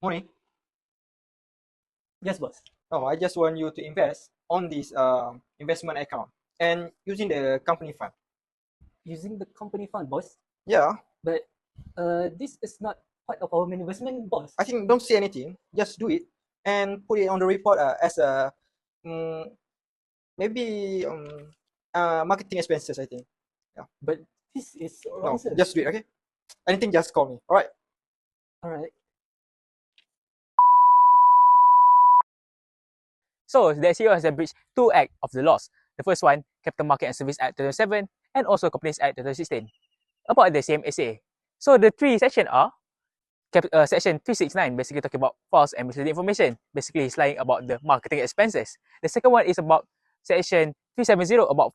Morning. Yes, boss. Oh, I just want you to invest on this investment account and using the company fund. Using the company fund, boss. Yeah, But this is not part of our investment, boss. I think don't say anything. Just do it and put it on the report as a maybe marketing expenses. I think. Yeah. But this is No, wrong, sir. just do it. Okay. Anything, just call me. All right. All right. So the CEO has breached two acts of the laws. The first one, Capital Market and Service Act 2007, and also Companies Act 2016, about the same SA. So the three sections are Section 369, basically talking about false and misleading information, basically it's lying about the marketing expenses. The second one is about Section 370, about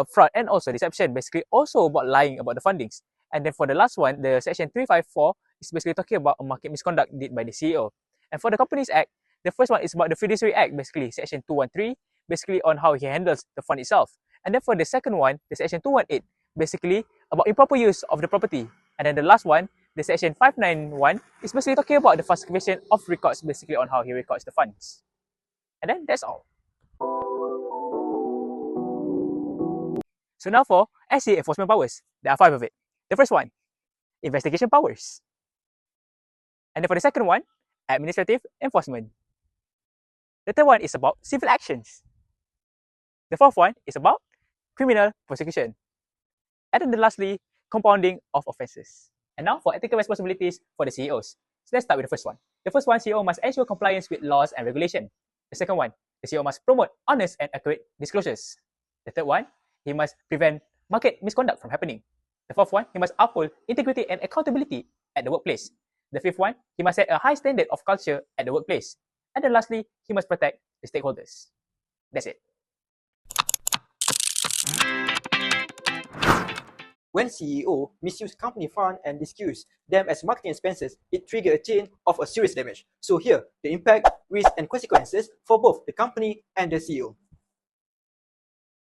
fraud and also deception, basically also about lying about the fundings. And then for the last one, the Section 354 is basically talking about a market misconduct did by the CEO. And for the Companies Act, the first one is about the Fiduciary Act, basically Section 213, basically on how he handles the fund itself. And then for the second one, the Section 218, basically about improper use of the property. And then the last one, the Section 591, is basically talking about the falsification of records, basically on how he records the funds. And then that's all. So now for SC enforcement powers, there are 5 of it. The first one, investigation powers. And then for the second one, administrative enforcement. The third one is about civil actions. The fourth one is about criminal prosecution. And then lastly, compounding of offences. And now for ethical responsibilities for the CEOs. So let's start with the first one. The first one, CEO must ensure compliance with laws and regulation. The second one, the CEO must promote honest and accurate disclosures. The third one, he must prevent market misconduct from happening. The fourth one, he must uphold integrity and accountability at the workplace. The fifth one, he must set a high standard of culture at the workplace. And then lastly, he must protect the stakeholders. That's it. When CEO misuse company fund and disuse them as marketing expenses, it triggers a chain of a serious damage. So here, the impact, risk, and consequences for both the company and the CEO.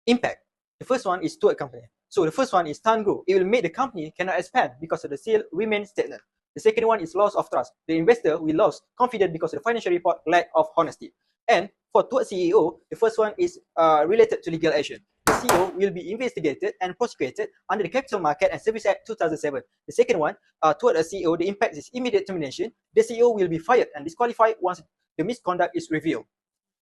Impact. The first one is toward company. So the first one is turn grow. It will make the company cannot expand because of the sale remain stagnant. The second one is loss of trust. The investor will lose confidence because of the financial report lack of honesty. And for toward CEO, the first one is related to legal action. The CEO will be investigated and prosecuted under the Capital Market and Service Act 2007. The second one, toward a CEO, the impact is immediate termination. The CEO will be fired and disqualified once the misconduct is revealed.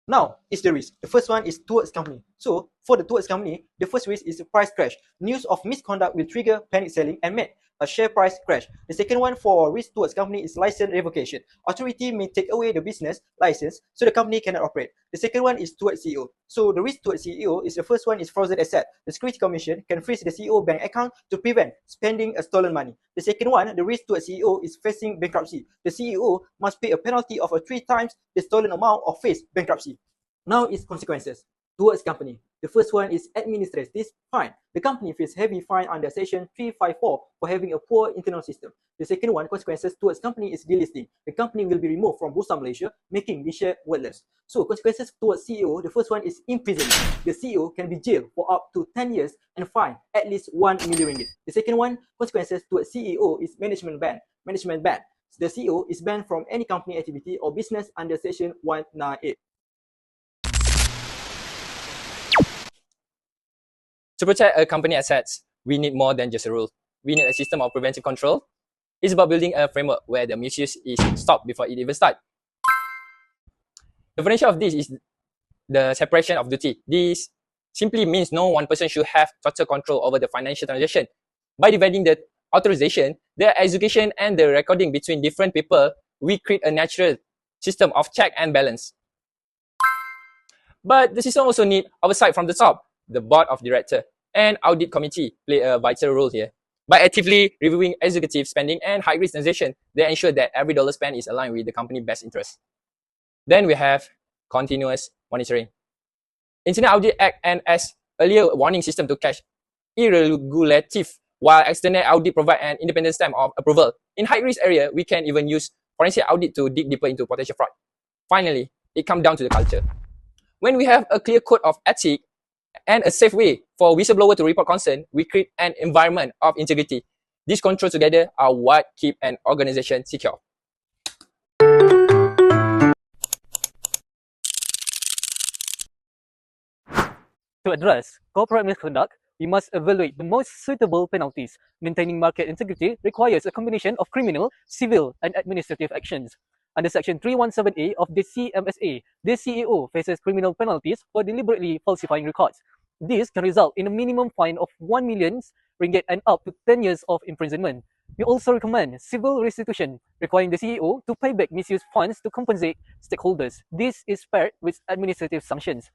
Now is the risk. The first one is towards company. So for the towards company, the first risk is a price crash. News of misconduct will trigger panic selling and make a share price crash. The second one for risk towards company is license revocation. Authority may take away the business license so the company cannot operate. The second one is towards CEO. So the risk towards CEO is the first one is frozen asset. The Security Commission can freeze the CEO bank account to prevent spending a stolen money. The second one, the risk towards CEO is facing bankruptcy. The CEO must pay a penalty of 3 times the stolen amount or face bankruptcy. Now its consequences towards company. The first one is administrative fine. The company faces heavy fine under Section 354 for having a poor internal system. The second one, consequences towards company, is delisting. The company will be removed from Bursa Malaysia, making the share worthless. So consequences towards CEO, the first one is imprisonment. The CEO can be jailed for up to 10 years and fined at least 1 million ringgit. The second one, consequences towards CEO, is management ban. Management ban. The CEO is banned from any company activity or business under Section 198. To protect a company assets, we need more than just a rule. We need a system of preventive control. It's about building a framework where the misuse is stopped before it even starts. The foundation of this is the separation of duty. This simply means no one person should have total control over the financial transaction. By dividing the authorization, the execution, and the recording between different people, we create a natural system of check and balance. But the system also needs oversight from the top. The board of director and audit committee play a vital role here. By actively reviewing executive spending and high-risk transaction, they ensure that every dollar spent is aligned with the company's best interest. Then we have continuous monitoring. Internal Audit Act and as earlier warning system to catch irregulative, while external audit provide an independent stamp of approval. In high-risk area, we can even use forensic audit to dig deeper into potential fraud. Finally, it comes down to the culture. When we have a clear code of ethics and a safe way for whistleblower to report concern, we create an environment of integrity. These controls together are what keep an organization secure. To address corporate misconduct, we must evaluate the most suitable penalties. Maintaining market integrity requires a combination of criminal, civil, and administrative actions. Under Section 317A of the CMSA, the CEO faces criminal penalties for deliberately falsifying records. This can result in a minimum fine of 1 million ringgit and up to 10 years of imprisonment. We also recommend civil restitution, requiring the CEO to pay back misused funds to compensate stakeholders. This is paired with administrative sanctions,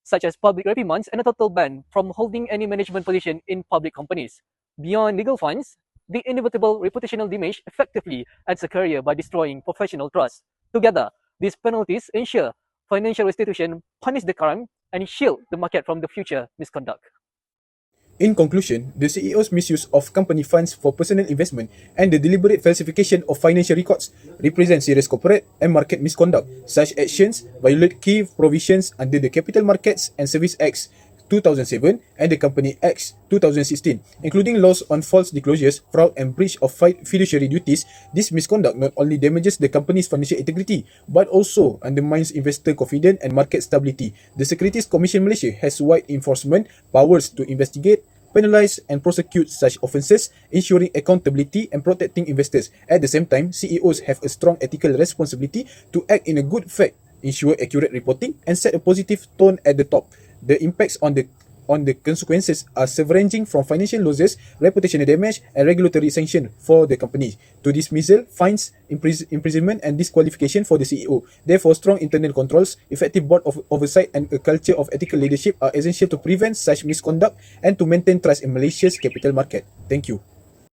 such as public reprimands and a total ban from holding any management position in public companies. Beyond legal fines, the inevitable reputational damage effectively ends a career by destroying professional trust. Together, these penalties ensure financial restitution, punish the crime, and shield the market from the future misconduct. In conclusion, the CEO's misuse of company funds for personal investment and the deliberate falsification of financial records represent serious corporate and market misconduct. Such actions violate key provisions under the Capital Markets and Services Acts 2007 and the Company Acts 2016, including laws on false disclosures, fraud and breach of fiduciary duties. This misconduct not only damages the company's financial integrity but also undermines investor confidence and market stability. The Securities Commission Malaysia has wide enforcement powers to investigate, penalize and prosecute such offences, ensuring accountability and protecting investors. At the same time, CEOs have a strong ethical responsibility to act in a good faith, ensure accurate reporting and set a positive tone at the top. The impacts on the consequences are ranging from financial losses, reputational damage, and regulatory sanction for the company to dismissal, fines, imprisonment, and disqualification for the CEO. Therefore, strong internal controls, effective board of oversight, and a culture of ethical leadership are essential to prevent such misconduct and to maintain trust in Malaysia's capital market. Thank you.